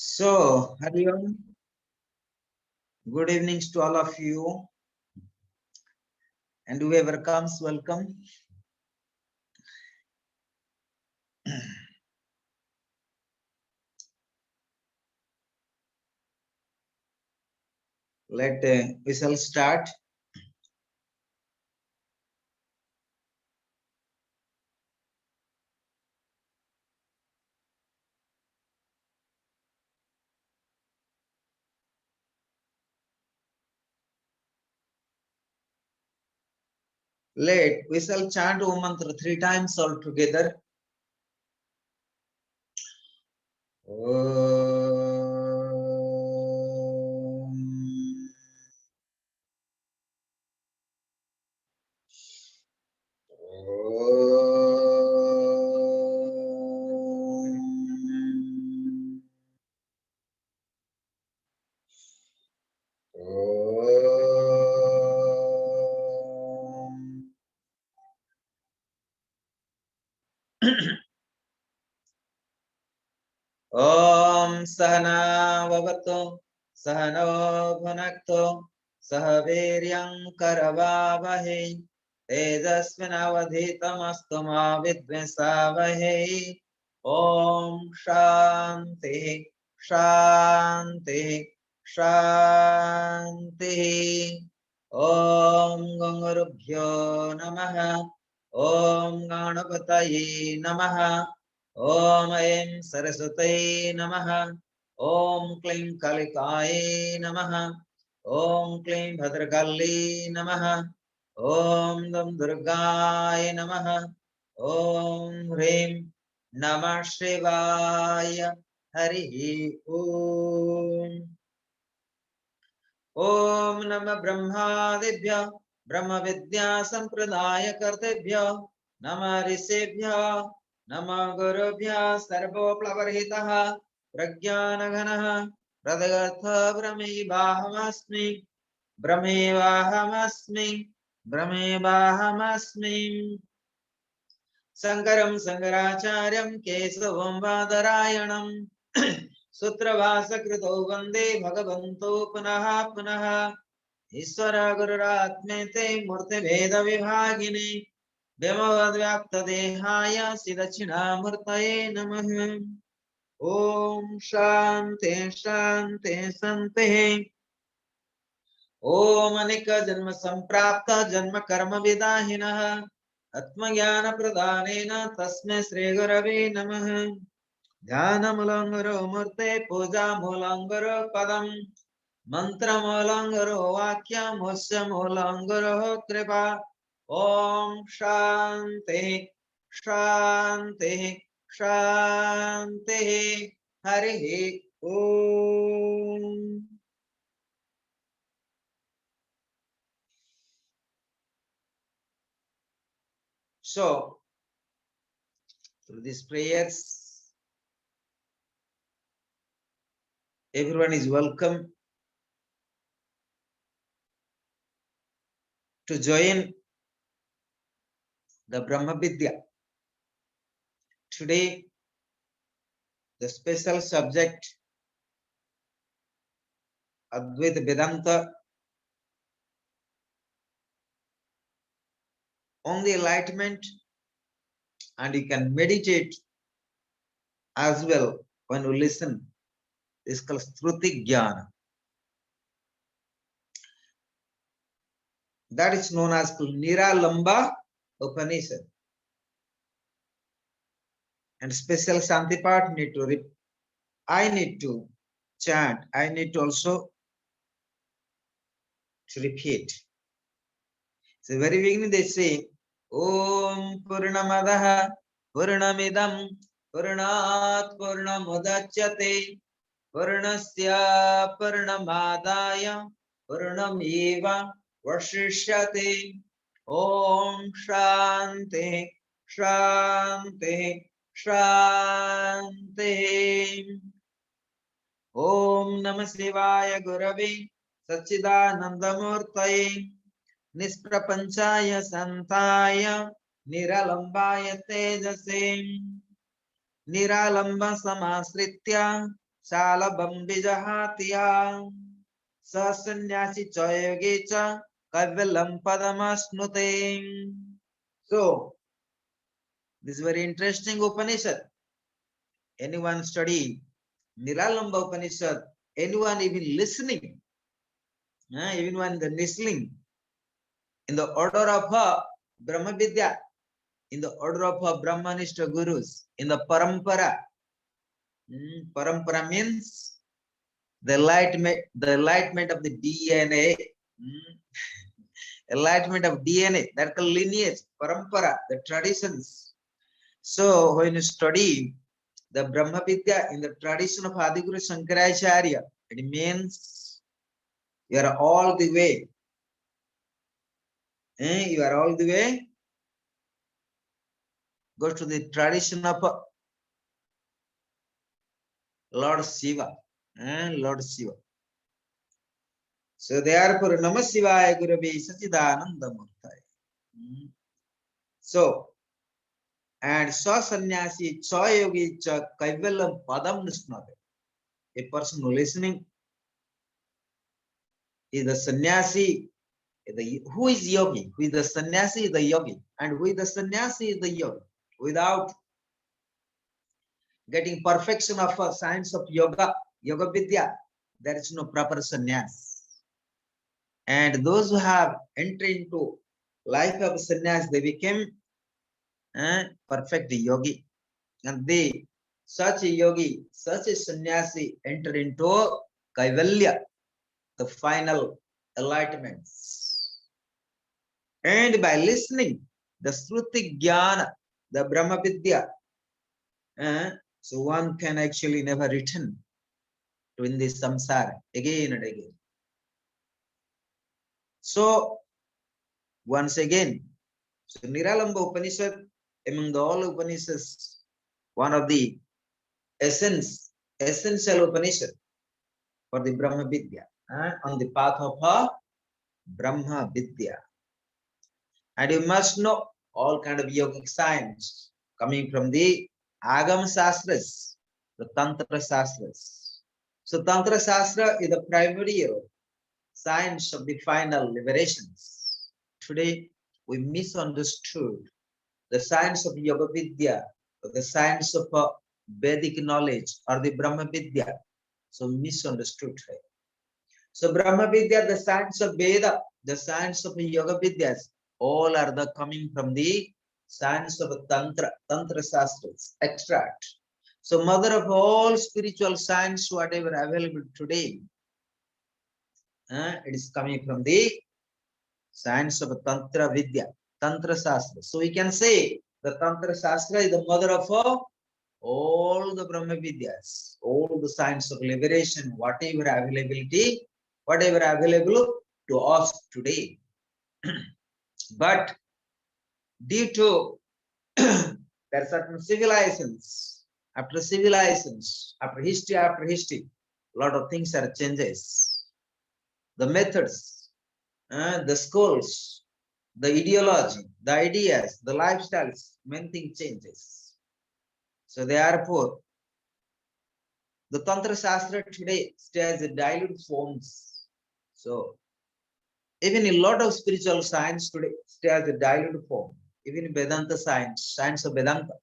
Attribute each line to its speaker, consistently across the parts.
Speaker 1: So, Hariom, good evenings to all of you, and whoever comes, welcome. We shall start. We shall chant Om Mantra 3 times all together. Om Sahana Vavato Sahano Bhunakto Sahaviryam Karavavahe Tejasvinavadhitamastu ma vidvesavahe. Om Shanti Shanti Shanti. Om Gangurubhyo Namaha. Om Ganapataye Namaha. Om Aim Saraswate Namaha. Om Klim Kalikaye Namaha. Om Klim Bhadrakalli Namaha. Om Dam Durgaye Namaha. Om Hrim Namah Shivaya. Hari Om. Om Namah Brahmadibhya Brahma Vidya Sampradaya Kartebhya Namah Rishibhya Namah Gurubhya Sarvoplavaritāh Prajñānaghanah Pradayatha Brahmevahamasmi Brahmevahamasmi Brahmevahamasmi Sankaram Sankaracharyam Kesavam Vadarayanam Sutravasakrito Vande Bhagavanto Punaha Punaha Ishvara Gururatmete Murti Veda Vibhagini Vyamavadvyapta Dehaya Siddhachina Murtaye Namaha. Om Shanti Shanti Shanti. Om Anika Janma Samprapta Janma Karma Vidahinaha Atmajnana Pradhanena Tasme Sri Gurave Namaha. Dhyanamulangaro Murte Puja Mulangaro Padam Mantra Mulangaro Vakya Musya Mulangaro Kripa. Om Shanti Shanti Shanti. Hari Om. So, through these prayers, everyone is welcome to join the Brahma Vidya. Today, the special subject Advaita Vedanta on the enlightenment, and you can meditate as well when you listen. This is called Shruti Jnana. That is known as Niralamba Upanishad. And special Shanti part I need to chant. I need to also to repeat. So very beginning they say Om Purnamadaha Purnamidam Purnat Purnamudachyate Purnasya Purnamadaya Purnameva Vashishyate. Om Shanti Shanti Shanti. Om Namah Shivaya Gurave Satchidanandamurtaye Nisprapanchaya Santaya Niralambaya Tejase Niralamba Samasritya Salabam Bijahatiya Sa Sannyasi Chayogecha Kaivalam Padamasnute. So, this is very interesting Upanishad. Anyone study Nilalamba Upanishad, anyone even listening, even when the listening in the order of Brahma Vidya, in the order of Brahmanishta Gurus, in the Parampara. Parampara means the enlightenment of the DNA. Enlightenment of DNA, that lineage, Parampara, the traditions. So when you study the Brahma Vidya in the tradition of Adiguru Shankaracharya, it means you are all the way. You are all the way. Go to the tradition of Lord Shiva. Lord Shiva. So therefore, Namah Shivaya Gurave Sachidananda Murtaya. So, and Sa Sannyasi Cha Yogi Cha Kaivalam Padam Nishnave. A person listening is the sannyasi. Who is yogi? Who is the sannyasi is the yogi. And who is the sannyasi is the yogi. Without getting perfection of a science of yoga, yoga vidya, there is no proper sannyas. And those who have entered into life of sannyas, they became perfect yogi. And they, such a yogi, such a sannyasi enter into kaivalya, the final enlightenments. And by listening, the Shruti Jnana, the Brahma Vidya, so one can actually never return to in this samsara again and again. So, once again, so Niralamba Upanishad, among the all Upanishads, one of the essential Upanishad for the Brahma Vidya, on the path of Brahma Vidya. And you must know all kind of yogic science coming from the Agam Sastras, the Tantra Sastras. So Tantra Sastra is the primary science of the final liberations. Today, we misunderstood the science of Yoga Vidya, or the science of Vedic knowledge, or the Brahma Vidya. So misunderstood. So Brahma Vidya, the science of Veda, the science of Yoga Vidyas, all are the coming from the science of Tantra Sastras, extract. So mother of all spiritual science, whatever available today, it is coming from the science of Tantra Vidya, Tantra Sastra. So we can say the Tantra Sastra is the mother of all the Brahma Vidyas, all the science of liberation, whatever available to us today. But due to there are certain civilizations, after history, a lot of things are changes. The methods, the schools, the ideology, the ideas, the lifestyles, many things changes. So therefore, the Tantra Shastra today stays in dilute forms. So even a lot of spiritual science today stays in dilute form. Even Vedanta science, science of Vedanta,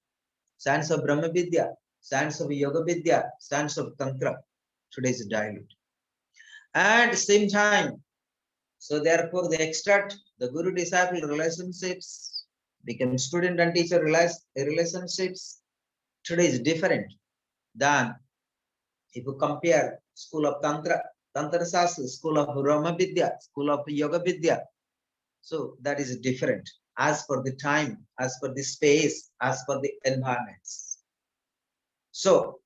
Speaker 1: science of Brahma Vidya, science of Yoga Vidya, science of Tantra, today is dilute. And same time, so therefore they extract the guru-disciple relationships, become student and teacher relationships. Today is different than if you compare school of Tantra Shastra, school of Brahma Vidya, school of Yoga Vidya. So that is different as per the time, as per the space, as per the environments. So,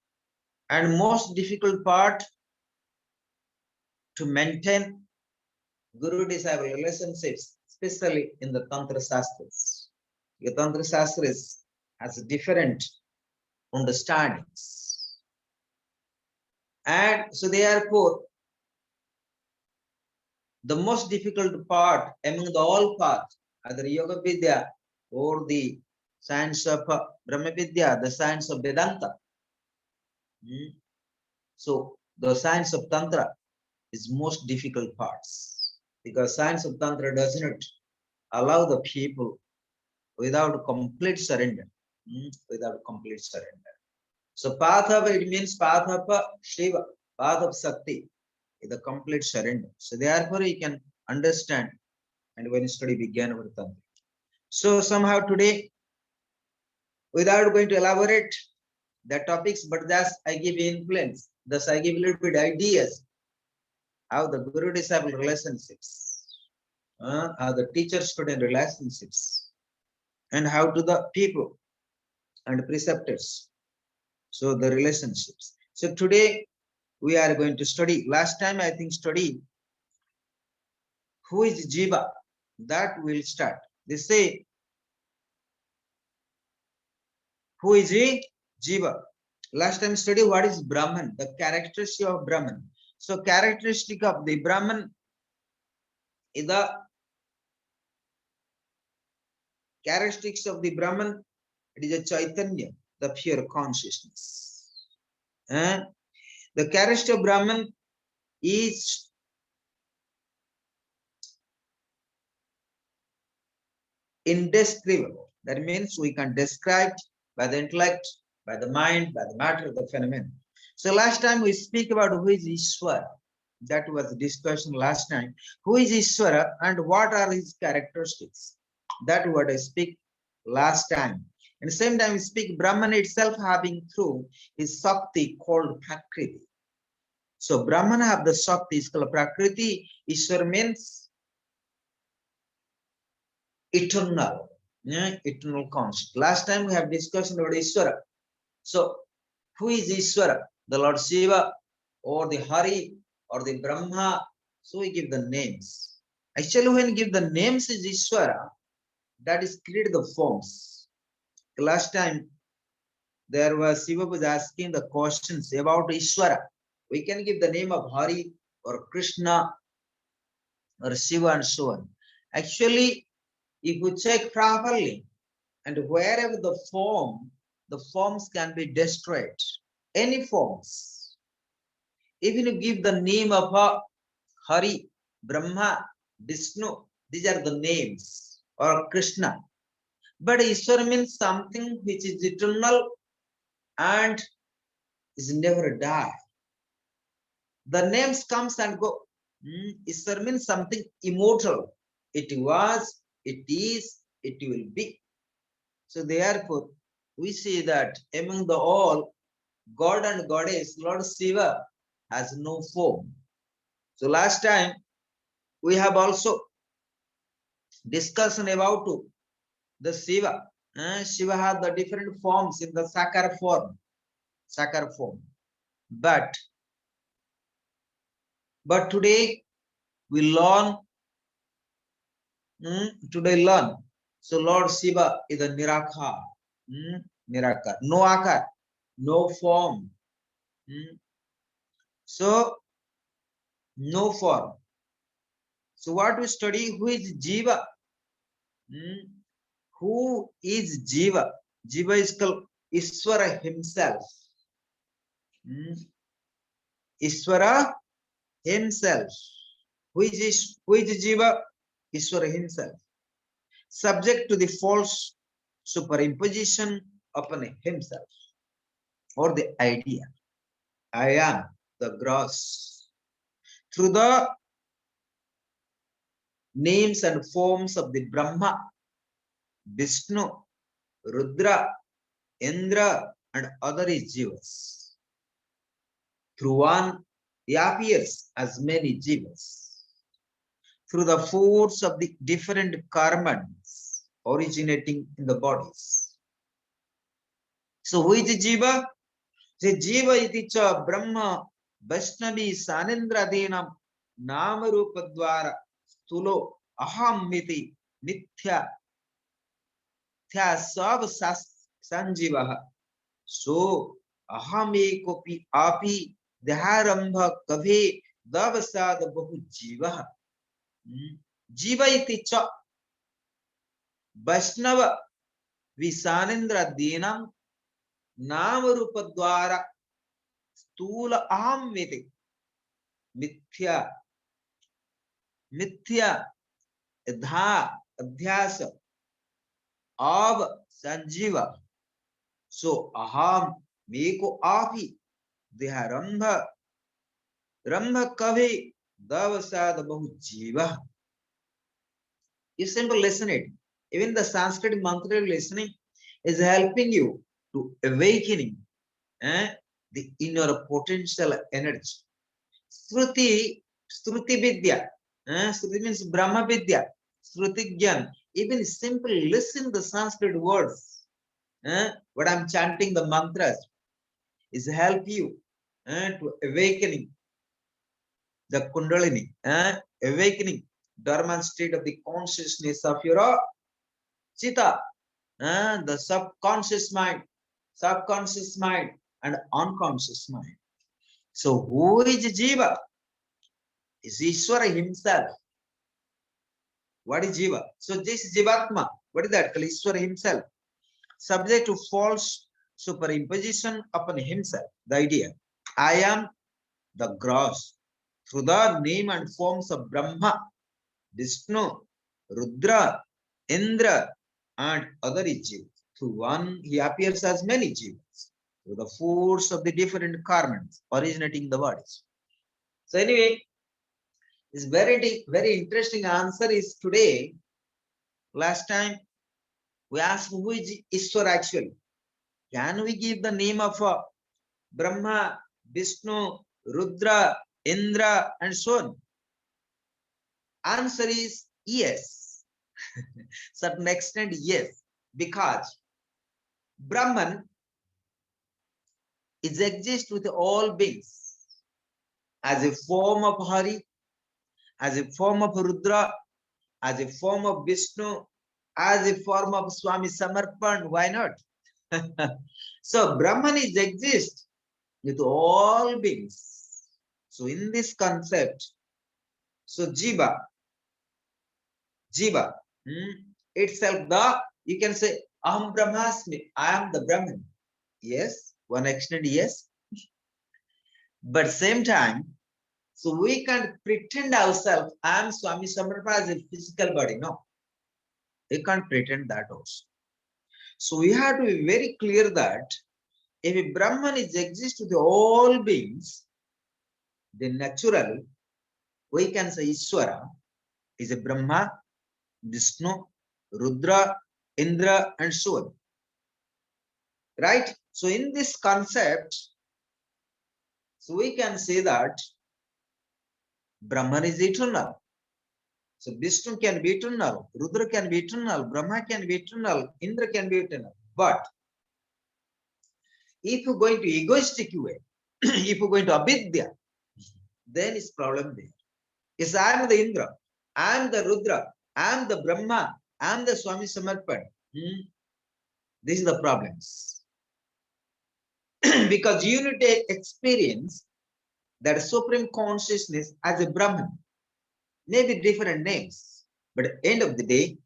Speaker 1: and most difficult part to maintain guru-disciple relationships, especially in the Tantra Shastras. The Tantra Shastras has different understandings. And so therefore, the most difficult part among the all paths, either Yoga Vidya or the science of Brahma Vidya, the science of Vedanta. So the science of Tantra is most difficult parts, because science of Tantra does not allow the people without complete surrender. Without complete surrender. So path of, it means path of Shiva, path of Sakti, is the complete surrender. So therefore you can understand, and when you study began with Tantra. So somehow today, without going to elaborate the topics, but thus I give influence, thus I give a little bit ideas how the guru-disciple relationships, how the teacher-student relationships, and how to the people and preceptors. So the relationships. So today we are going to study. Last time I think study who is Jiva. That will start. They say who is Jiva. Last time study what is Brahman, the characteristic of Brahman. So characteristic of the Brahman is the characteristics of the Brahman. It is a Chaitanya, the pure consciousness. The characteristic of Brahman is indescribable. That means we can describe by the intellect, by the mind, by the matter of the phenomenon. So last time we speak about who is Ishvara. That was the discussion last time. Who is Ishvara and what are his characteristics? That what I speak last time. And the same time we speak Brahman itself having through his Sakti called Prakriti. So Brahman have the Sakti is called Prakriti. Ishvara means eternal. Eternal constant. Last time we have discussed about Ishvara. So who is Ishvara? The Lord Shiva or the Hari or the Brahma? So we give the names. Actually, when we give the names is Ishvara, that is create the forms. The last time there was Shiva was asking the questions about Ishvara. We can give the name of Hari or Krishna or Shiva and so on. Actually, if we check properly, and wherever the forms can be destroyed. Any forms. Even you give the name of Hari, Brahma, Vishnu, these are the names, or Krishna. But Ishvara means something which is eternal and is never die. The names comes and go. Ishvara means something immortal. It was, it is, it will be. So therefore, we see that among the all, God and Goddess, Lord Shiva has no form. So last time, we have also discussion about the Shiva. Shiva has the different forms in the Sakar form. But today, we learn, So Lord Shiva is a Nirakar. Nirakar. No akar, no form. So, no form. So what we study, who is Jiva? Who is Jiva? Jiva is called Ishvara himself. Ishvara himself. Who is Jiva? Ishvara himself. Subject to the false superimposition upon himself or the idea. I am the gross. Through the names and forms of the Brahma, Vishnu, Rudra, Indra, and other jivas. Through one, he appears as many jivas. Through the force of the different karmas originating in the bodies. So who is jiva? The jiva iti cha Brahma, Vaishnavi, Sanindra Dhenam, Namarupa Dwara, Stulo, Aham Miti, Mithya, Thya Sab Sanjivaha. So aham ekopi api dharambha kabhe davasad bahu jiva. Jiva iti cha Vaishnava Visanindra Dhenam Namarupa Dwara स्थूल अहम वेति मिथ्या मिथ्या धा अध्यास अब संजीव सो अहम मेको आपी देह रंभ कभी दवसाद बहु जीव. You simply listen it. Even the Sanskrit mantra listening is helping you to awakening the inner potential energy. Shruti Vidya. Shruti means Brahma Vidya. Shruti Gyan. Even simply listen the Sanskrit words. What I'm chanting the mantras is help you to awakening the Kundalini, awakening dormant state of the consciousness of your Chitta, the subconscious mind and unconscious mind. So who is Jiva? Is Ishvara himself. What is Jiva? So this Jivatma, what is that? Ishvara himself, subject to false superimposition upon himself. The idea, I am the gross through the name and forms of Brahma, Vishnu, Rudra, Indra, and other Jivas. Through one, he appears as many Jivas, through the force of the different karmas originating the bodies. So anyway, this very interesting answer is today. Last time we asked who is Ishwar actually. Can we give the name of Brahma, Vishnu, Rudra, Indra, and so on? Answer is yes. Certain extent, yes. Because Brahman is exist with all beings as a form of Hari, as a form of Rudra, as a form of Vishnu, as a form of Swami Samarpan. Why not? So Brahman is exist with all beings. So in this concept, so Jiva itself, you can say Aham Brahmasmi, I am the Brahman. Yes, one extent, yes. But same time, so we can't pretend ourselves, I am Swami Samarpa as a physical body. No, we can't pretend that also. So we have to be very clear that if a Brahman is exist with all beings, then naturally we can say Ishwara is a Brahma, Vishnu, Rudra, Indra, and so on. Right? So in this concept, so we can say that Brahman is eternal. So Vishnu can be eternal, Rudra can be eternal, Brahma can be eternal, Indra can be eternal. But if you're going to egoistic way, if you're going to avidya, then it's problem there. Yes, I am the Indra, I am the Rudra, I am the Brahma, I am the Swami Samarpan. This is the problems. Because you need to experience that supreme consciousness as a Brahman, maybe different names, but at the end of the day,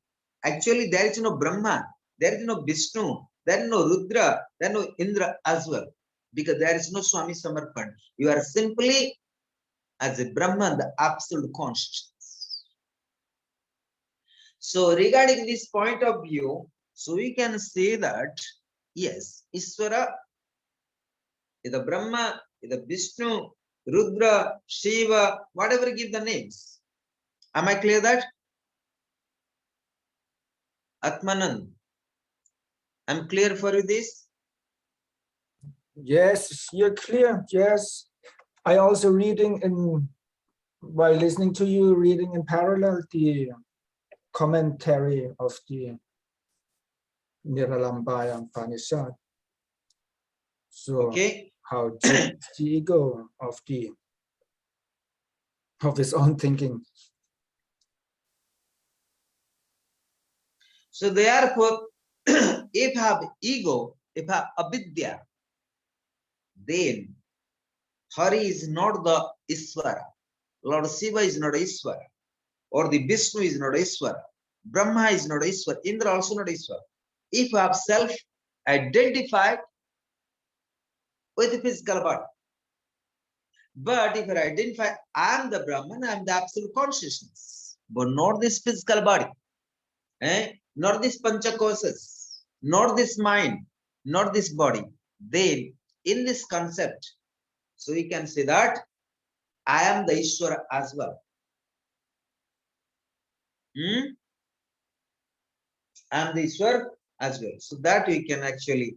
Speaker 1: actually there is no Brahma, there is no Vishnu, there is no Rudra, there is no Indra as well, because there is no Swami Samarpan. You are simply as a Brahman, the absolute consciousness. So regarding this point of view, so we can say that yes, Iswara is the Brahma, is the Vishnu, Rudra, Shiva, whatever give the names. Am I clear that? Atmanand, I'm clear for you this?
Speaker 2: Yes, you're clear. Yes. I also reading in, while listening to you, reading in parallel the commentary of the Niralambaya Upanishad. So
Speaker 1: Okay.
Speaker 2: how the ego of his own thinking.
Speaker 1: So therefore, if I have ego, if I have avidya, then Hari is not the Iswara. Lord Shiva is not Iswara. Or the Vishnu is not Iswara. Brahma is not Iswara. Indra also not Iswara. If I have self-identified with the physical body, But if I identify, I am the Brahman, I am the absolute consciousness, but not this physical body, not this panchakosas, not this mind, not this body. Then, in this concept, so we can say that I am the Ishvara as well. I am the Ishvara as well. So that we can actually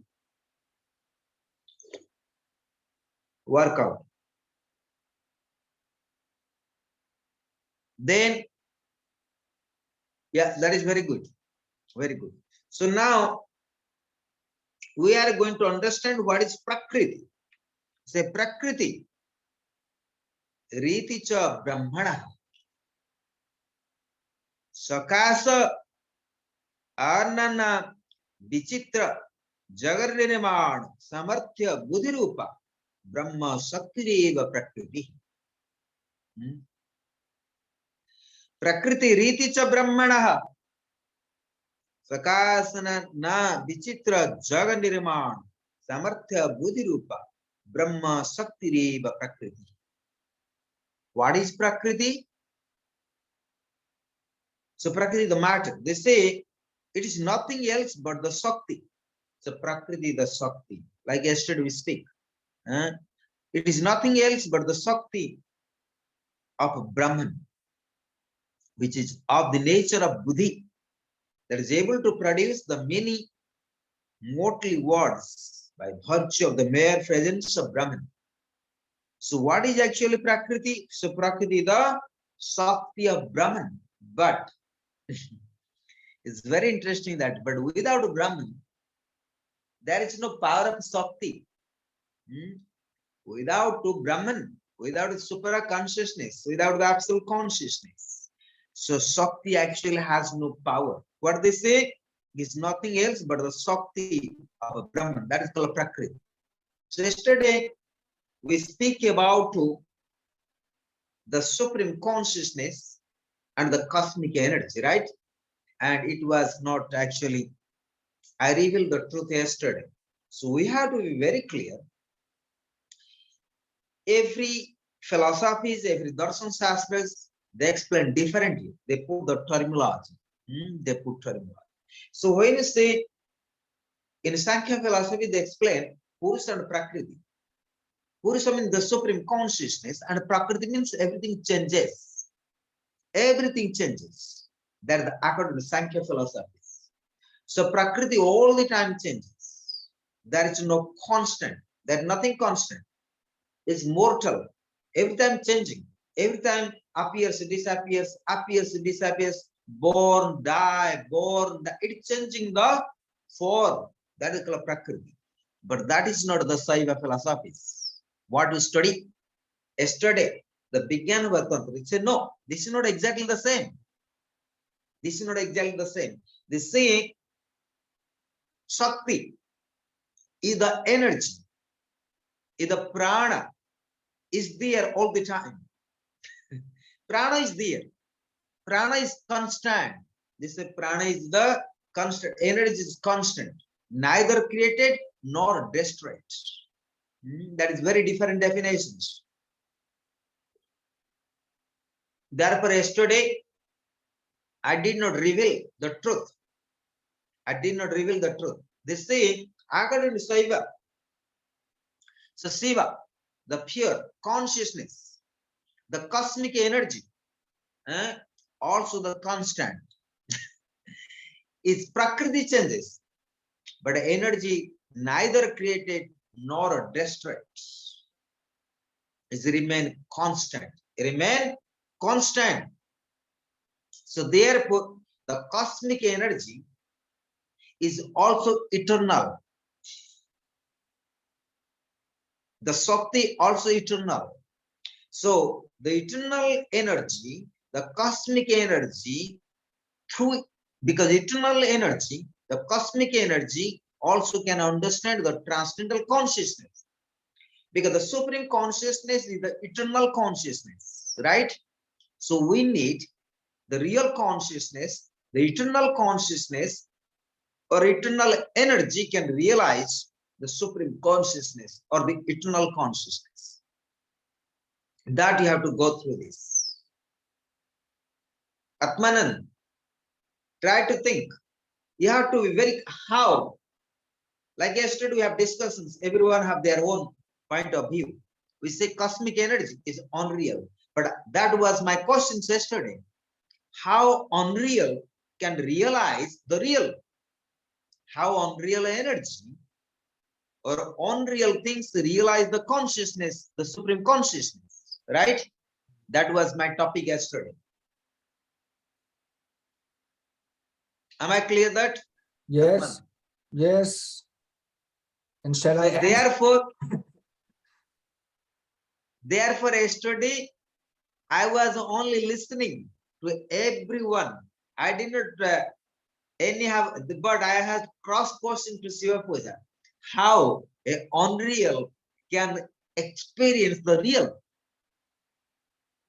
Speaker 1: work out. Then, yeah, that is very good. Very good. So now we are going to understand what is Prakriti. Say Prakriti. Riti cha Brahmana. Sakasa Arnana Vichitra Jagarniman Samarthya Buddhirupa Brahma Saktireva Prakriti. Prakriti Riti cha Brahmana. Sakasana na Vichitra Jaganirman Samarthya Buddhirupa Brahma Saktireva Prakriti. What is Prakriti? So Prakriti, the matter. They say it is nothing else but the Shakti. So Prakriti, the Shakti. Like yesterday we speak. It is nothing else but the Shakti of Brahman, which is of the nature of Buddhi, that is able to produce the many mortal words by virtue of the mere presence of Brahman. So what is actually Prakriti? So Prakriti, the Shakti of Brahman. But it's very interesting that, but without Brahman, there is no power of Shakti. Without Brahman, without supra consciousness, without the absolute consciousness, so Shakti actually has no power. What they say is nothing else but the Shakti of Brahman. That is called Prakriti. So yesterday we speak about the supreme consciousness and the cosmic energy, right? And it was not actually, I revealed the truth yesterday. So we have to be very clear. Every philosophies, every darshan shastras, they explain differently. They put the terminology. They put terminology. So when you say in Sankhya philosophy, they explain Purusha and Prakriti. Purusha means the supreme consciousness, and Prakriti means everything changes. Everything changes. That is according to Sankhya philosophies. So Prakriti all the time changes. There is no constant. There is nothing constant. It's mortal. Every time changing. Every time appears, disappears, appears, disappears, born, die, born, die. It's changing the form. That is called Prakriti. But that is not the Saiva philosophies. What you study yesterday, the beginning of Tantra, they say, no, this is not exactly the same. This is not exactly the same. They say Shakti is the energy, is the prana, is there all the time. Prana is there. Prana is constant. This is prana is the constant. Energy is constant. Neither created nor destroyed. That is very different definitions. Therefore, yesterday, I did not reveal the truth. I did not reveal the truth. They say, according to Shiva, so Shiva, the pure consciousness, the cosmic energy, also the constant, is Prakriti changes, but energy neither created nor destroyed. It remain constant. Remain constant. So therefore, the cosmic energy is also eternal. The Shakti also eternal. So the eternal energy, the cosmic energy, through because eternal energy, the cosmic energy also can understand the transcendental consciousness. Because the supreme consciousness is the eternal consciousness, right? So we need the real consciousness, the eternal consciousness, or eternal energy can realize the supreme consciousness or the eternal consciousness. that you have to go through this. Atmanan, try to think. You have to be very, how? Like yesterday we have discussions, everyone have their own point of view. We say cosmic energy is unreal, but that was my question yesterday. How unreal can realize the real? How unreal energy or unreal things realize the consciousness, the supreme consciousness, right? That was my topic yesterday. Am I clear that?
Speaker 2: Yes,
Speaker 1: Atman?
Speaker 2: yes. And shall I answer?
Speaker 1: Therefore, yesterday I was only listening to everyone. I did not anyhow, but I had cross question to Shiva Puja. How a unreal can experience the real?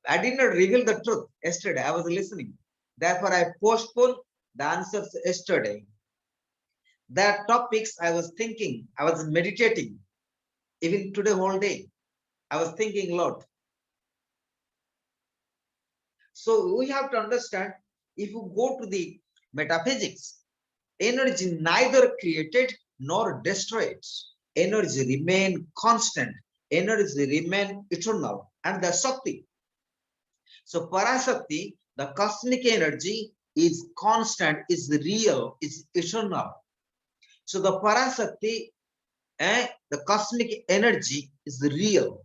Speaker 1: I did not reveal the truth yesterday. I was listening. Therefore, I postponed the answers yesterday. That topics I was thinking, I was meditating. Even today, whole day, I was thinking a lot. So we have to understand, if you go to the metaphysics, energy neither created nor destroyed. Energy remain constant. Energy remain eternal. And the Shakti. So Parashakti, the cosmic energy, is constant, is real, is eternal. So the Parashakti, the cosmic energy is real.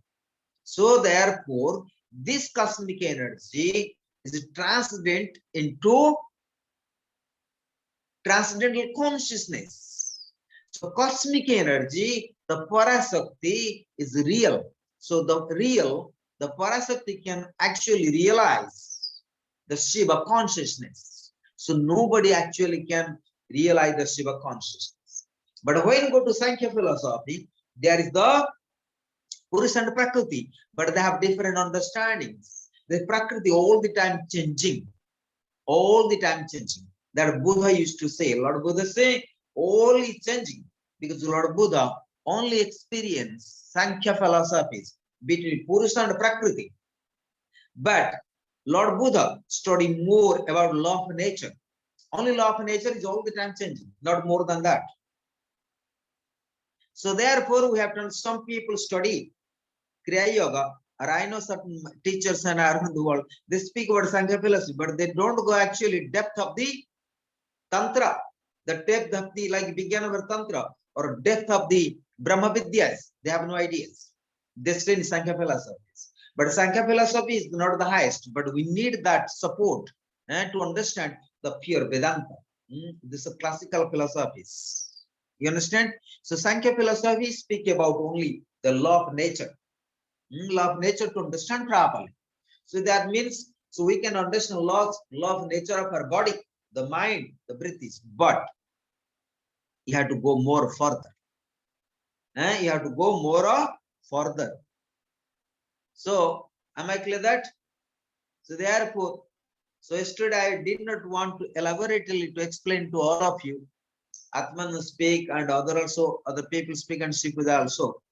Speaker 1: So therefore, this cosmic energy is transcendent into transcendental consciousness. So cosmic energy, the Parashakti is real. So the Parashakti can actually realize the Shiva consciousness. So nobody actually can realize the Shiva consciousness. But when you go to Sankhya philosophy, there is the Purusha and Prakriti, but they have different understandings. The Prakriti all the time changing, all the time changing. That Buddha used to say, Lord Buddha say, all is changing, because Lord Buddha only experienced Sankhya philosophies between Purusha and Prakriti. But Lord Buddha studied more about law of nature. Only law of nature is all the time changing, not more than that. So therefore, we have done, some people study Kriya Yoga, or I know certain teachers and around the world, they speak about Sankhya philosophy, but they don't go actually depth of the Tantra, the depth of the like beginner of Tantra, or depth of the Brahma Vidyas. They have no ideas. They stay in Sankhya philosophies. But Sankhya philosophy is not the highest, but we need that support to understand the pure Vedanta. This is classical philosophies. You understand? So Sankhya philosophy speak about only the law of nature. Law of nature to understand properly. So that means, so we can understand law of nature of our body, the mind, the breath is, but you have to go more further. You have to go more further. So am I clear that? So therefore, so yesterday I did not want to elaborately to explain to all of you. Atman speak and other people speak and speak with also.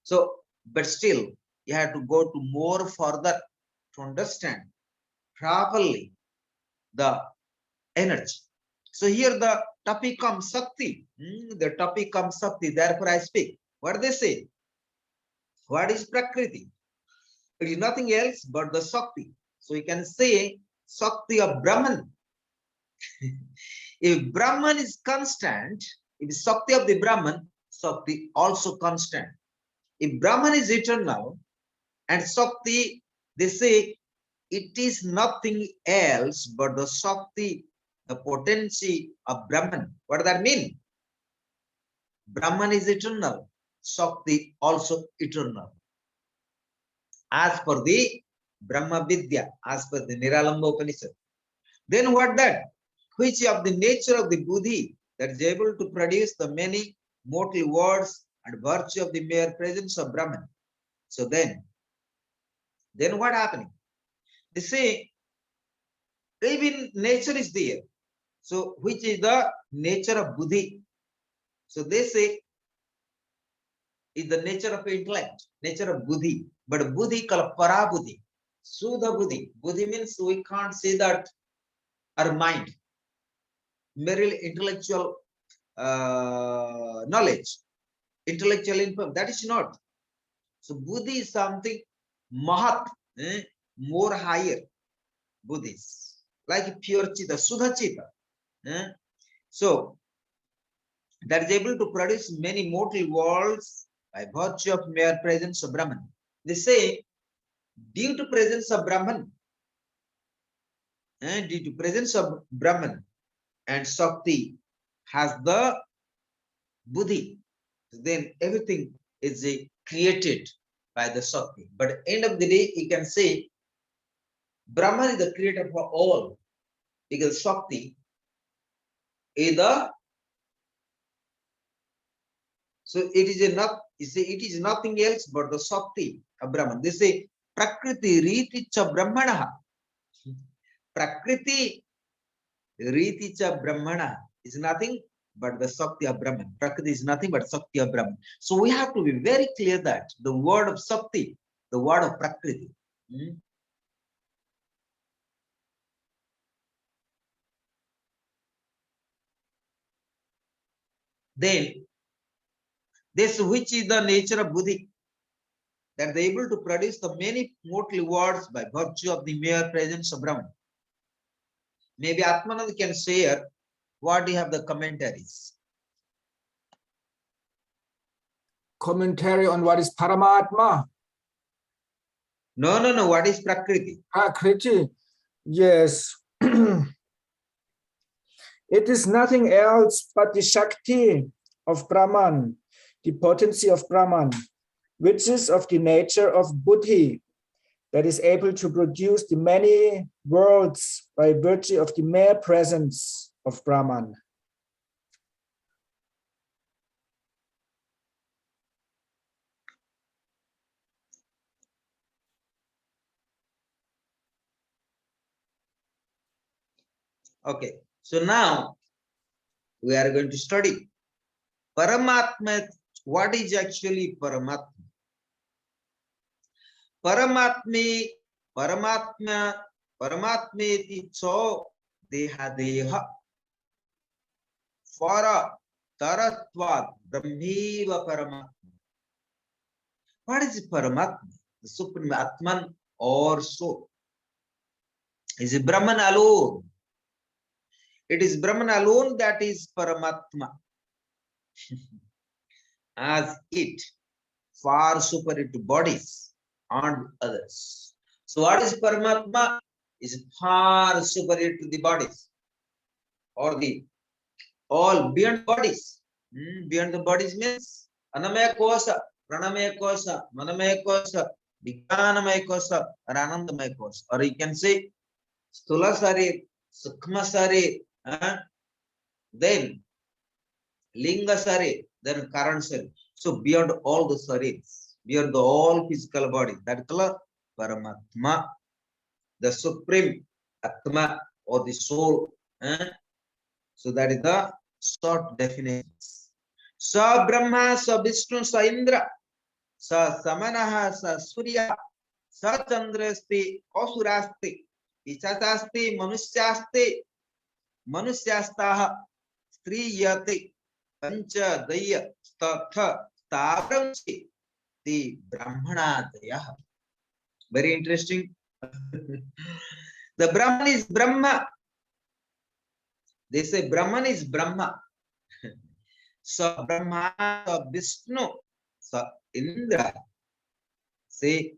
Speaker 1: So, but still, you have to go to more further to understand properly the energy. So here the topic comes Shakti. The topic comes Shakti. Therefore, I speak. What do they say? What is Prakriti? It is nothing else but the Shakti. So you can say Shakti of Brahman. If Brahman is constant, if Shakti of the Brahman, Shakti also constant. If Brahman is eternal and Shakti, they say it is nothing else but the Shakti, the potency of Brahman. What does that mean? Brahman is eternal, Shakti also eternal. As per the Brahma Vidya, as per the Niralamba Upanishad. Then what that? Which of the nature of the Buddhi that is able to produce the many mortal words and virtue of the mere presence of Brahman. So then what happening? They say, even nature is there. So which is the nature of Buddhi? So they say is the nature of intellect, nature of Buddhi. but buddhi called para buddhi, Sudha buddhi. Buddhi means we can't say that our mind, merely intellectual knowledge, intellectual info. That is not. So buddhi is something mahat, more higher. Buddhis, like pure chitta, Sudha chitta. So that is able to produce many mortal worlds by virtue of mere presence of Brahman. They say, due to presence of Brahman, due to presence of Brahman and Shakti has the buddhi, then everything is created by the Shakti. But end of the day, you can say Brahman is the creator for all, because Shakti is the, so it is not, you say it is nothing else but the Shakti of Brahman. They say Prakriti Riti cha Brahmana. Prakriti Riti cha Brahmana is nothing but the Shakti of Brahman. Prakriti is nothing but Shakti of Brahman. So we have to be very clear that the word of Shakti, the word of Prakriti. Then this, which is the nature of buddhi, that they are able to produce the many mortal words by virtue of the mere presence of Brahman. Maybe Atmanand can share what do you have the commentaries.
Speaker 2: Commentary on what is Paramatma.
Speaker 1: No. What is Prakriti?
Speaker 2: Prakriti. Yes. It is nothing else but the Shakti of Brahman, the potency of Brahman, which is of the nature of buddhi, that is able to produce the many worlds by virtue of the mere presence of Brahman.
Speaker 1: Okay, so now we are going to study Paramatma. What is actually Paramatma? Paramatmeti cho deha for taratvat brahmiva Paramatma. What is Paramatma? The Supreme Atman or soul. Is it Brahman alone? It is Brahman alone that is Paramatma. As it far superior to bodies and others. So what is Paramatma? Is far superior to the bodies or the all beyond bodies. Beyond the bodies means Anamaya Kosa, Pranamaya Kosa, Manamaya Kosa, Vijnanamaya Kosa, or Anandamaya Kosa. Or you can say Stula Sari, Sukma Sari, then Linga Sari, then Karan Sari. So beyond all the saris, beyond the all physical body, that is Paramatma, the supreme Atma or the soul. So that is the short definition. Sa Brahma, sa Vishnu, sa Indra, sa Samanaha, sa Surya, sa Chandrasti, Asurasti, Pichasasti, Manusyastaha, Striyati, Pancha Daya, Statha, Stavramsi, the Brahmanadaya. Very interesting. The Brahman is Brahma. They say Brahman is Brahma. So Brahma, so Vishnu, so Indra. Say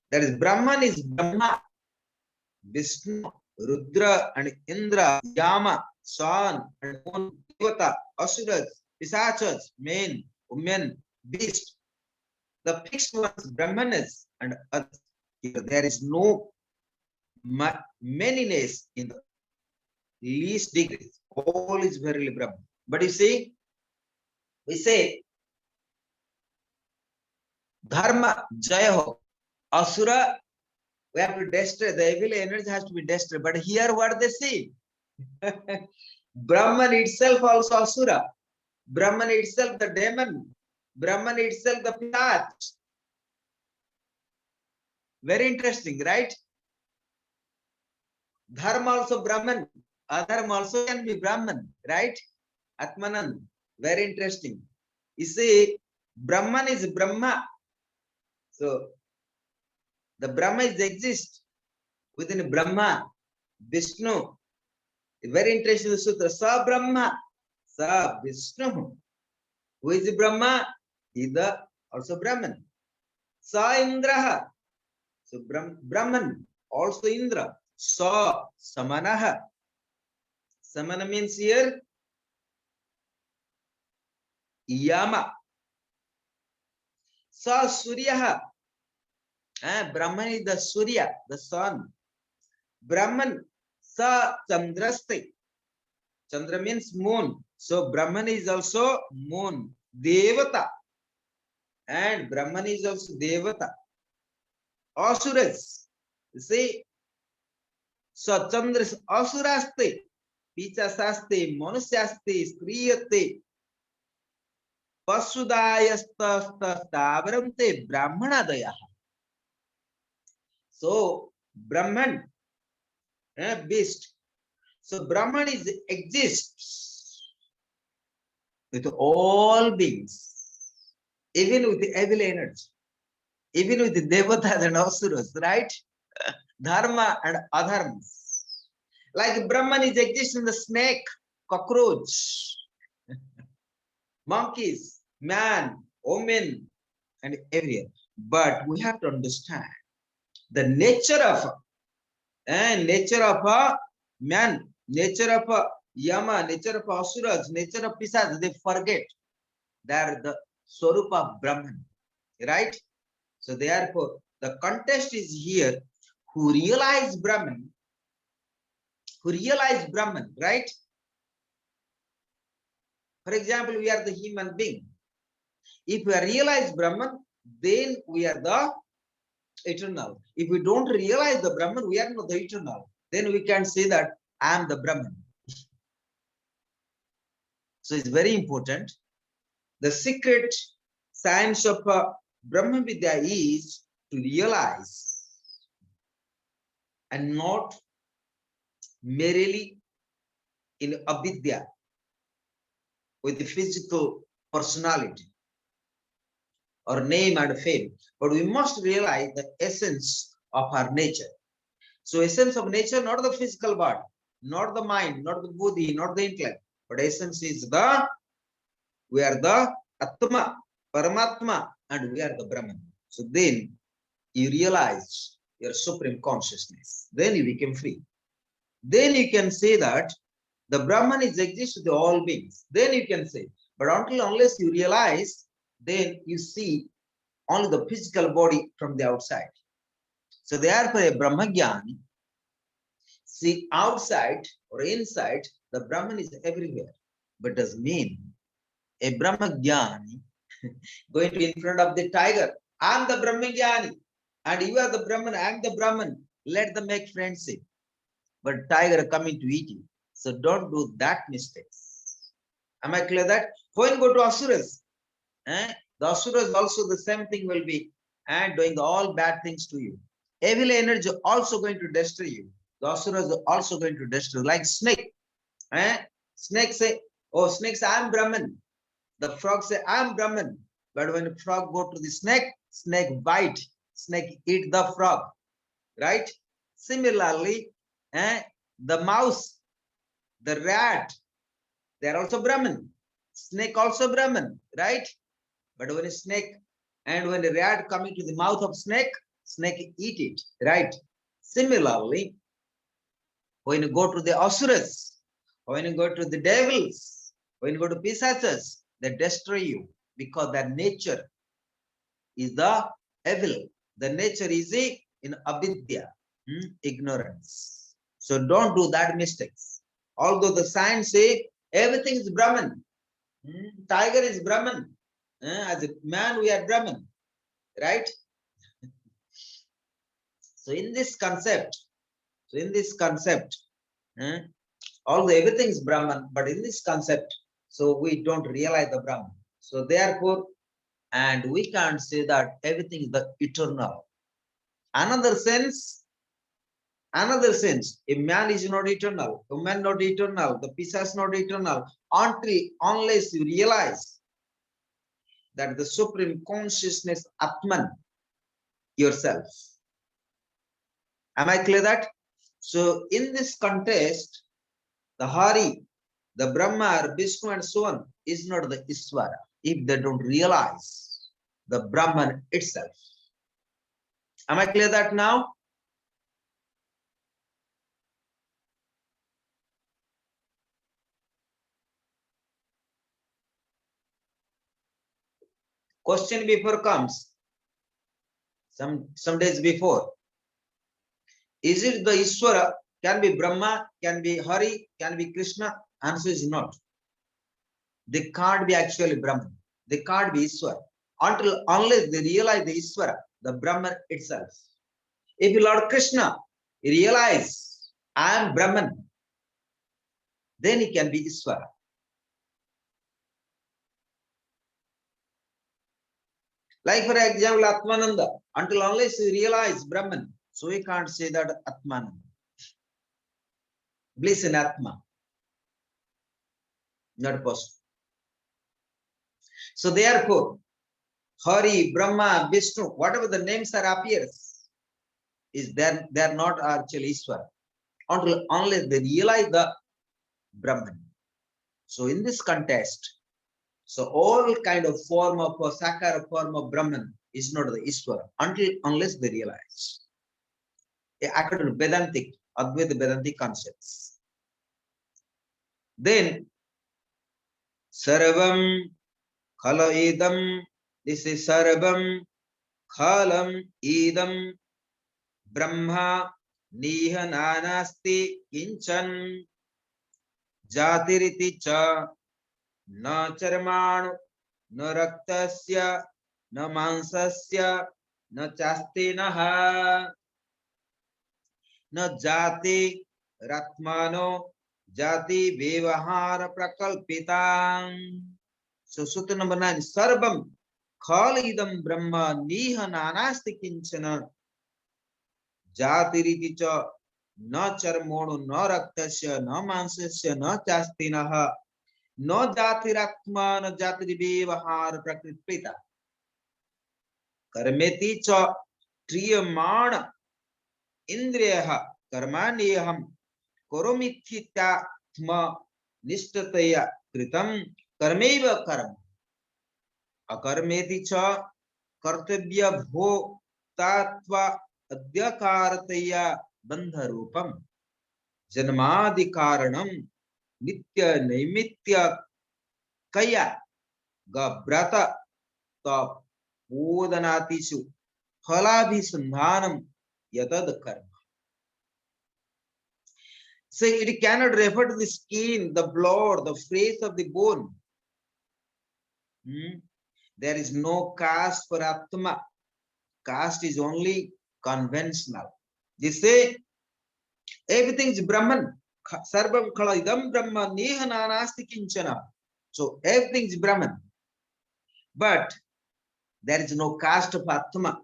Speaker 1: that is Brahman is Brahma, Vishnu, Rudra and Indra, Yama, Sun and Moon, Devata, Asuras, Pisachas, men, women, beast. The fixed ones, Brahmanas and others. Here there is no manyness in the least degree. All is verily Brahman. But you see, we say Dharma Jayaho, Asura, we have to destroy, the evil energy has to be destroyed. But here what they say? Brahman itself also Asura. Brahman itself the demon. Brahman itself the Pitach. Very interesting, right? Dharma also Brahman, adharma also can be Brahman, right? Atmanan, very interesting. You see, Brahman is Brahma. So the Brahma is exist within Brahma, Vishnu. Very interesting sutra. Sa Brahma, Sa Vishnu. Who is Brahma? He is the also Brahman. Sa Indraha. So Brahman, also Indra. Sa Samanaha. Samana means here Yama. Sa Suryaha. Brahman is the Surya, the sun. Brahman, Sa Chandraste. Chandra means moon. So Brahman is also moon. Devata. And Brahman is also Devata. Asuras. See, so Chandra is Asuraste. Pichasaste, Manusyaste, Striyate. Pasudayastastavaramte Brahmanadaya. So Brahman, beast. So Brahman is exists with all beings, even with the evil energy, even with the devatas and asuras, right? Dharma and adharmas. Like Brahman is exists in the snake, cockroach, monkeys, man, woman, and everywhere. But we have to understand the nature of a man, nature of a yama, nature of asuras, nature of pisas. They forget they are the swarupa of Brahman, right? So therefore, the contest is here: who realize Brahman, right? For example, we are the human being. If we realize Brahman, then we are the eternal. If we don't realize the Brahman, we are not the eternal. Then we can say that I am the Brahman. So it's very important. The secret science of Brahma Vidya is to realize and not merely in avidya with the physical personality or name and fame, but we must realize the essence of our nature. So essence of nature, not the physical body, not the mind, not the buddhi, not the intellect, but essence is we are the Atma, Paramatma, and we are the Brahman. So then you realize your supreme consciousness. Then you become free. Then you can say that the Brahman is exists with all beings. Then you can say, but unless you realize, then you see only the physical body from the outside. So therefore, a Brahmagyani see outside or inside, the Brahman is everywhere, but does mean a Brahmagyani going to in front of the tiger. I am the Brahmagyani, and you are the Brahman. I am the Brahman. Let them make friendship. But tiger coming to eat you. So don't do that mistakes. Am I clear that? When you go to Asuras, the Asuras also the same thing will be doing all bad things to you. Evil energy also going to destroy you. The Asuras are also going to destroy, like snake. Snake say, oh, snake say, I am Brahman. The frog say, I am Brahman. But when the frog go to the snake, snake bite, snake eat the frog, right? Similarly, the mouse, the rat, they are also Brahman. Snake also Brahman, right? But when a snake and when a rat coming to the mouth of snake, snake eat it, right? Similarly, when you go to the asuras, when you go to the devils, when you go to pisachas, they destroy you because their nature is the evil. The nature is in avidya, ignorance. So don't do that mistakes. Although the science say everything is Brahman, tiger is Brahman, as a man we are Brahman, right? So in this concept, although everything is Brahman, but in this concept, so we don't realize the Brahman. So therefore, and we can't say that everything is the eternal. Another sense, a man is not eternal, a woman not eternal, the Pisha is not eternal, unless you realize that the supreme consciousness, Atman, yourself. Am I clear that? So in this context, the Hari, the Brahma, Vishnu and so on is not the Iswara if they don't realize the Brahman itself. Am I clear that now? Question before comes, some days before. Is it the Iswara? Can be Brahma, can be Hari, can be Krishna? Answer is not. They can't be actually Brahman. They can't be Iswara. Unless they realize the Iswara, the Brahman itself. If Lord Krishna realize I am Brahman, then he can be Iswara. Like for example, Atmananda, unless he realize Brahman, so we can't say that Atmananda. Bliss in Atma. Not possible. So therefore, Hari, Brahma, Vishnu, whatever the names are appears, is there they are not actually Iswara. Unless they realize the Brahman. So in this context, so all kind of form of Sakara form of Brahman is not the Iswara unless they realize. According to Vedantic, Advaita Vedantic concepts. Then Sarvam Khala Idam, this is Sarvam Khalam Idam Brahma Niha Nanasti Kinchan Jatiriti Cha Na Charmanu Na Raktasya Na Mansasya Na Chastinaha Na Jati Ratmano Jati Vyavahara Prakalpitam. So Sutta number 9, Sarvam Khalidam Brahma Niha Nanasti Kinchana Jatiriti Cha Na Charmono Na Raktasya Na Mansasya Na Chastinaha No Jatiratma No Jati Vyavahara Prakalpita Karmeti Cha Triyamana Indriyaha Karmaniyaham Koromithitatma Nishtataya Kritam Karmeva Karma Akarmeti Cha Kartabhya Bho Tatva Adhyakarataya Bandharupam Janmadikaranam Nitya Naimitya Kaya Gabrata Ta Bodanatishu Phalabhisandhanam Yatad Karma. So it cannot refer to the skin, the blood, the face of the bone. There is no caste for Atma. Caste is only conventional. They say everything is Brahman. Sarvam Khala Idam Brahma Neha Nanasti Kinchana. So everything is Brahman. But there is no caste of Atma.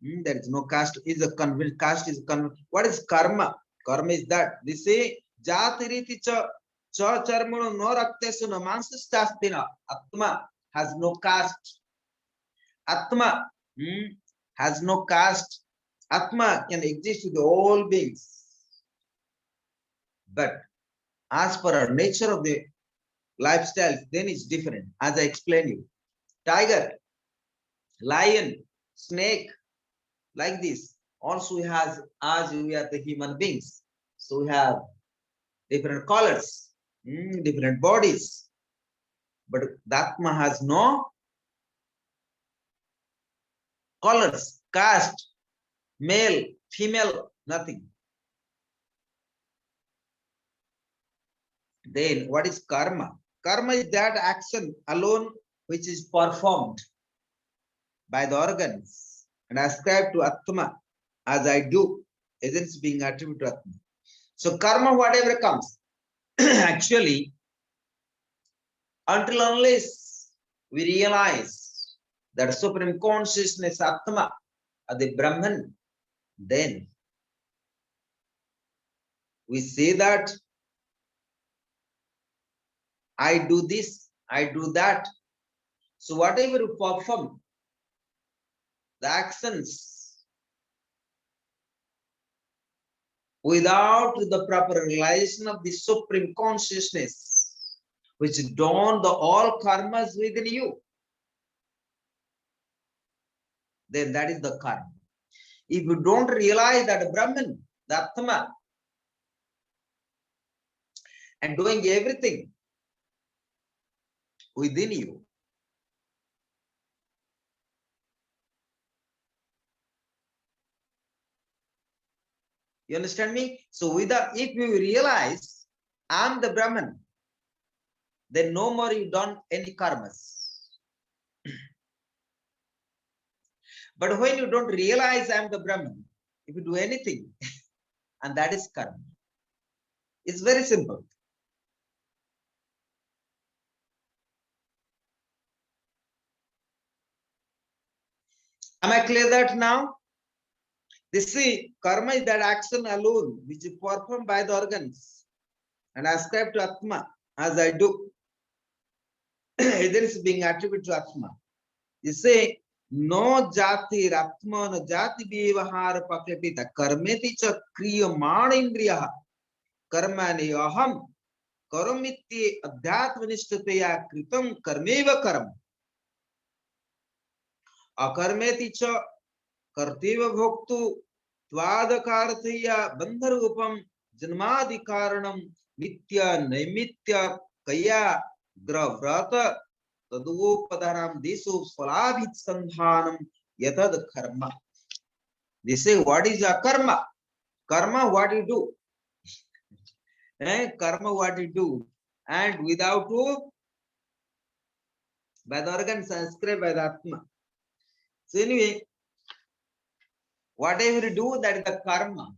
Speaker 1: There is no caste. Is a conventional caste is what is karma? Karma is that they say Jatiriti Cha Charmano no Raktesu no Mansas Chastina. Atma has no caste. Atma has no caste. Atma can exist with all beings. But as per our nature of the lifestyle, then it's different. As I explained you, tiger, lion, snake, like this. Also has, as we are the human beings, so we have different colors, different bodies. But the Atma has no colors, caste, male, female, nothing. Then what is karma? Karma is that action alone which is performed by the organs and ascribed to Atma, as I do, essence being attributed to Atma. So karma, whatever comes, actually, until unless we realize that supreme consciousness Atma, the Brahman, then we say that I do this, I do that. So whatever you perform, the actions, without the proper realization of the supreme consciousness, which dawn the all karmas within you, then that is the karma. If you don't realize that Brahman, the Atma, and doing everything within you, you understand me? So if you realize I'm the Brahman, then no more you done any karmas. But when you don't realize I'm the Brahman, if you do anything, and that is karma. It's very simple. Am I clear that now? This see, karma is that action alone which is performed by the organs and ascribed to Atma, as I do. Either is being attributed to Atma. You say, no jati ratma no jati vyavahara paklapita karmeti cha kriyamana indriya karmani aham karomitye adhyatmanishtaya kritam karmeva karam akarmeti cha kartiva bhoktu tvaadakarthaya bandharupam janmadikaranam nitya naimitya kaya gravrata tadupadanam desu svalabhit sandhanam yatad karma. They say, what is a karma? Karma, what you do? Karma, what you do? And without hope, by the organs ascribed by the Atma. So anyway, whatever you do, that is the karma.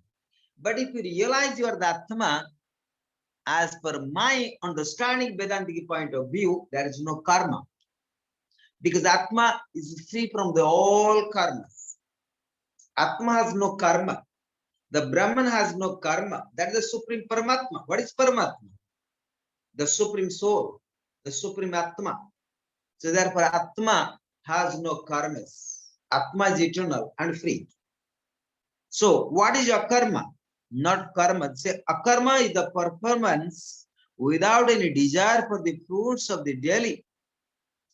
Speaker 1: But if you realize you are the Atma, as per my understanding Vedantic point of view, there is no karma. Because Atma is free from the all karmas. Atma has no karma. The Brahman has no karma. That is the supreme Paramatma. What is Paramatma? The supreme soul, the supreme Atma. So therefore Atma has no karmas. Atma is eternal and free. So what is your karma? Not karma. Say akarma is the performance without any desire for the fruits of the daily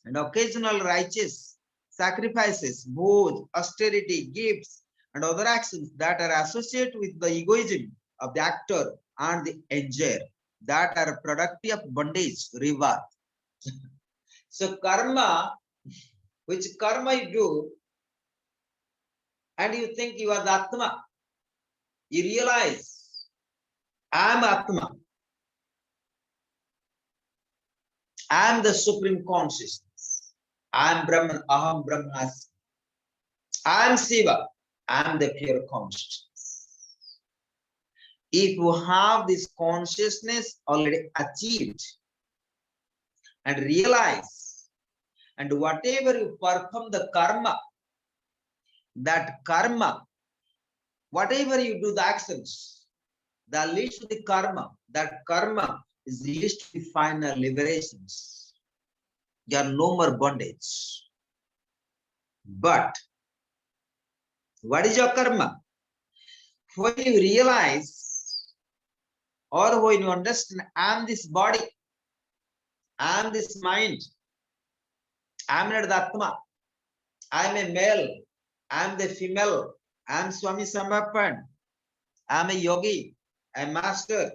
Speaker 1: and occasional righteous sacrifices, bhoj, austerity, gifts, and other actions that are associated with the egoism of the actor and the enjoyer, that are productive of bondage, reward. So karma, which karma you do, and you think you are the Atma, you realize I am Atma, I am the supreme consciousness, I am Brahman, Aham Brahmasmi, I am Shiva, I am the pure consciousness. If you have this consciousness already achieved and realize, and whatever you perform the karma, that karma, whatever you do the actions, that leads to the karma, that karma is leads to the final liberations. You are no more bondage. But what is your karma? When you realize or when you understand, I am this body, I am this mind, I am not the Atma, I am a male, I am the female, I am Swami Sambhapan, I am a yogi, a master,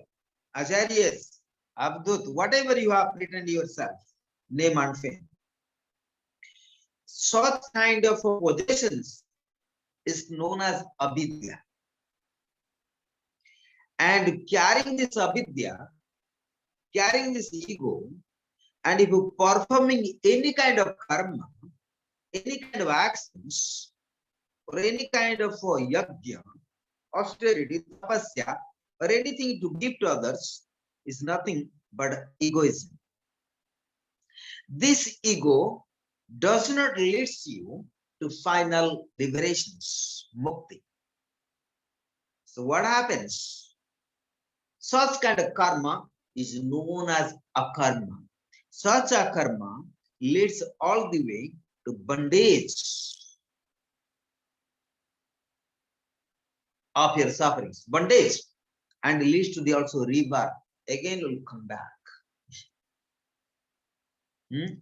Speaker 1: acharyas, abdut, whatever you have written yourself, name and fame. Such kind of possessions is known as avidya. And carrying this avidya, carrying this ego, and if you performing any kind of karma, any kind of actions, or any kind of yajna, austerity, tapasya, or anything to give to others, is nothing but egoism. This ego does not lead you to final liberations, mukti. So what happens? Such kind of karma is known as akarma. Such akarma leads all the way to bondage of your sufferings, bondage, and leads to the also rebirth. Again, will come back.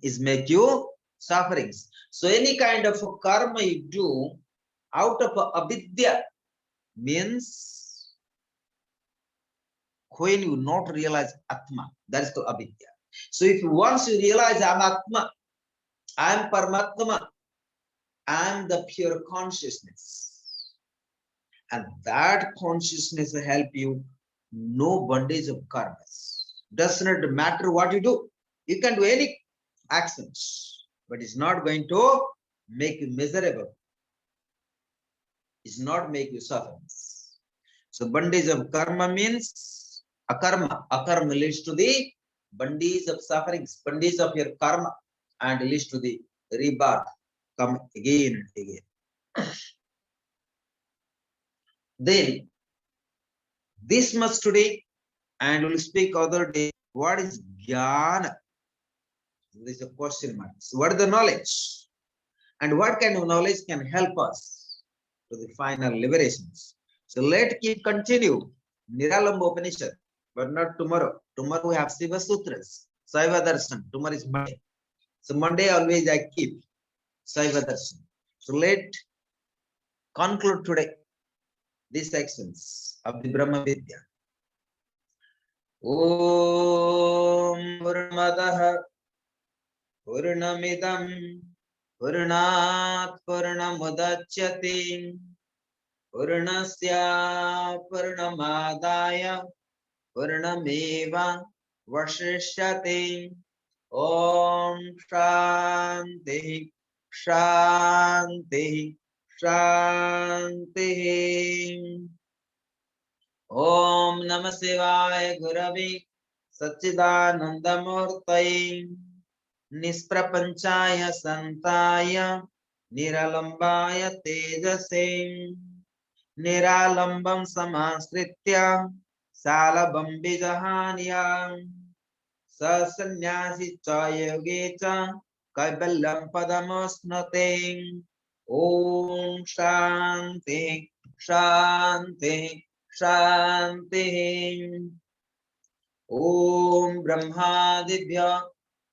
Speaker 1: Is make you sufferings. So any kind of karma you do out of avidya means when you not realize atma, that is called avidya. So if once you realize I am atma, I am paramatma, I am the pure consciousness, and that consciousness will help you no bondage of karmas. Does not matter what you do, you can do any actions, but it's not going to make you miserable. It's not make you suffer. So bondage of karma means akarma. Akarma leads to the bondage of sufferings, bondage of your karma, and leads to the rebirth. Come again and again. Then this much today, and we'll speak other day. What is jnana? This is a question mark. So what is the knowledge? And what kind of knowledge can help us to the final liberations? So let's keep continue. Niralamba Upanishad, but not tomorrow. Tomorrow we have Shiva Sutras, Saiva Darshan. Tomorrow is Monday. So Monday always I keep Saiva Darshan. So let conclude today these sections of the Brahma Vidya. Om Purnamadaha Purnamidam Purnat Purnamudachyate Purnasya Purnamadaya Purnameva Vashishyate. Om Shanti Shanti Shanti. Om Namah Shivaya Gurave Satchidanandamurtaye Nisprapanchaya Santaya Niralambaya Tejase Niralambam Samaskritya Salabam Bijahanya Sasanyasi Chayogecha Kaibalyam Padamosnate. Om Shanti Shanti Shanti. Om Brahmadibhya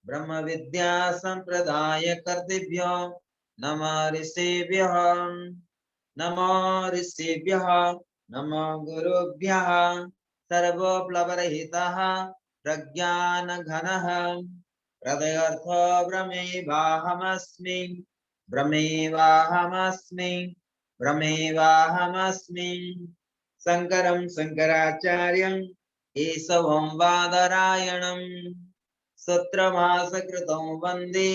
Speaker 1: Brahma Vidya Sampradaya Kartibhya Nama Rishibhya Nama Rishibhya Nama Gurubhya Sarva Plavarahitaha Pragyana Ghanaha Pradayartha Brahmevahamasmi Brahmevahamasmi Brahmevahamasmi Sankaram Sankaracharyam Esavam Vadarayanam Satramasa Vande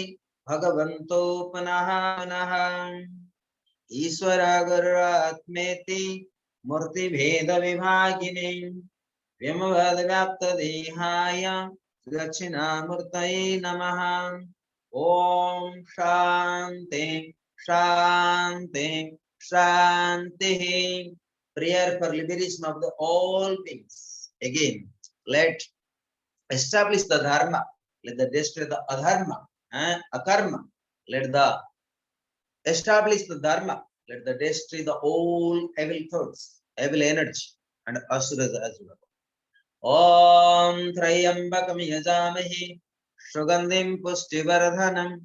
Speaker 1: Bhagavanto Panaha Ishvara Gururatmeti Murti Bheda Vibhagini Vyamavad Vyapta Dehaya Lakshina Murtaye Namaha. Om Shanti Shanti Shanti. Prayer for liberation of the all beings. Again, let establish the dharma, let the destroy the adharma, akarma, let the establish the dharma, let the destroy the all evil thoughts, evil energy, and asuras as well. Om Trayambakam Yajamahi Shugandim Pushtivardhanam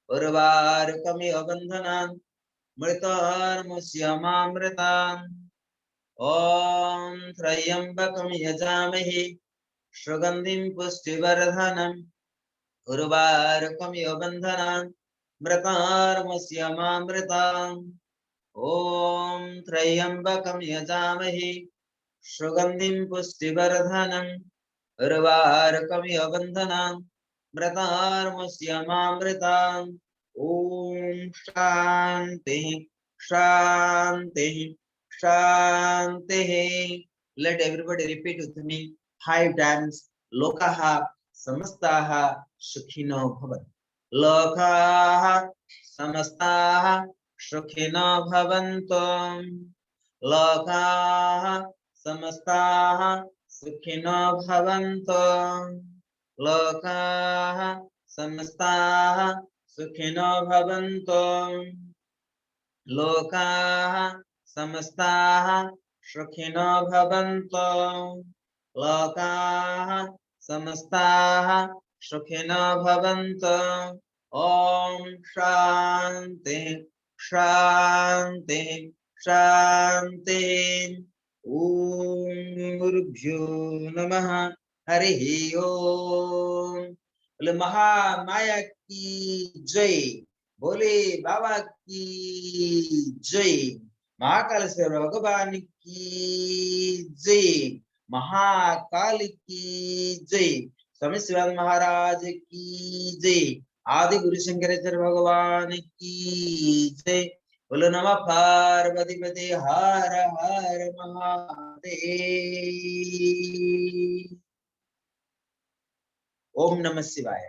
Speaker 1: Urvarukam Yabandhanam Mritar Musyamamritam. Om Trayambakam Yajamahi Shugandim Pushtivardhanam Urvarukam Yabandhanam Mritar Musyamamritam. Om Trayambakam Yajamahi Shugandim Pushtivardhanam Urvarukam Yabandhanam Mritar Musyamamritam. Om Shanti Shanti Shanti. Let everybody repeat with me 5 times. Lokaha Samastaha Sukhino Bhavantu. Lokaha Samastaha Sukhino Bhavantu. Lokaha समस्ताः सुखिनो भवन्तु लोकाः समस्ताः सुखिनो भवन्तु लोकाः समस्ताः सुखिनो भवन्तु लोकाः समस्ताः सुखिनो भवन्तु ॐ शान्ति शान्ति शान्ति ॐ गुरुभ्यो नमः हरिः ओम। बोले महामाया की जय, बोले बाबा की जय, महाकाल से भगवान की जय, महाकाल की जय, स्वामी शिवानंद महाराज की जय, आदि गुरु शंकराचार्य भगवान की जय। बोलो नमः पार्वती पते हर हर महादेव। ओम नमः शिवाय।